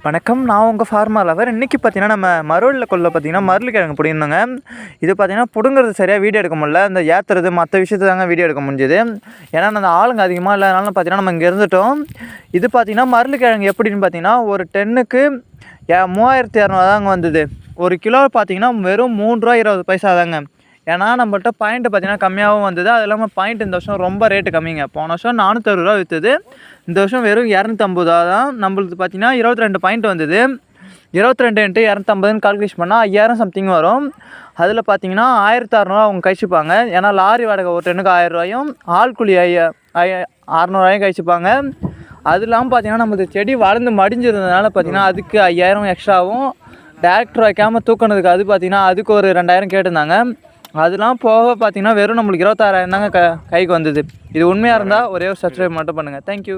வணக்கம். நான் உங்கள் ஃபார்மர் லவர். இன்றைக்கி பார்த்தீங்கன்னா நம்ம மரோலில் கொள்ள பார்த்தீங்கன்னா மருளுக்கிழங்கு பிடிங்கிருந்தோங்க. இது பார்த்தீங்கன்னா பிடுங்கிறது சரியாக வீடியோ எடுக்க முடியல. இந்த ஏற்றுறது மற்ற விஷயத்தை தாங்க வீடியோ எடுக்க முடிஞ்சுது. ஏன்னா அந்த ஆளுங்க அதிகமாக இல்லாதனால பார்த்தீங்கன்னா நம்ம இங்கே இருந்துட்டோம். இது பார்த்தீங்கன்னா மருளுக்கிழங்கு எப்படின்னு பார்த்தீங்கன்னா ஒரு டென்னுக்கு 3200 தாங்க வந்தது. ஒரு கிலோ பார்த்தீங்கன்னா வெறும் ₹3.20 தாங்க. ஏன்னா நம்மள்ட்ட பாயிண்ட்டு பார்த்தீங்கன்னா கம்மியாகவும் வந்தது. அது இல்லாமல் பாயிண்ட் இந்த வருஷம் ரொம்ப ரேட்டு கம்மிங்க. போன வருஷம் ₹460 விற்றுது. இந்த வருஷம் வெறும் ₹250 தான். நம்மளுக்கு பார்த்தீங்கன்னா 22 பாயிண்ட் வந்தது. 22 × 250ன்னு கால்குலேஷன் பண்ணால் 5000 சம்திங் வரும். அதில் பார்த்தீங்கன்னா 1600 அவங்க கழிச்சுப்பாங்க. ஏன்னா லாரி வாடகை ஒரு டென்னுக்கு 1000 ஆள் கூலி 600 கழிச்சுப்பாங்க. அது இல்லாமல் பார்த்தீங்கன்னா நம்மளுக்கு செடி வளர்ந்து மடிஞ்சிருந்ததுனால பார்த்தீங்கன்னா அதுக்கு 5000 எக்ஸ்ட்ராவும் டிராக்டர் வைக்காமல் தூக்கினதுக்கு அது பார்த்தீங்கன்னா அதுக்கு ஒரு 2000 கேட்டிருந்தாங்க. அதெல்லாம் போக பார்த்தீங்கன்னா வெறும் நம்மளுக்கு 26000 தாங்க கைக்கு வந்தது. இது உண்மையாக இருந்தால் ஒரே ஒரு சப்ஸ்கிரைப் மட்டும் பண்ணுங்கள். தேங்க்யூ.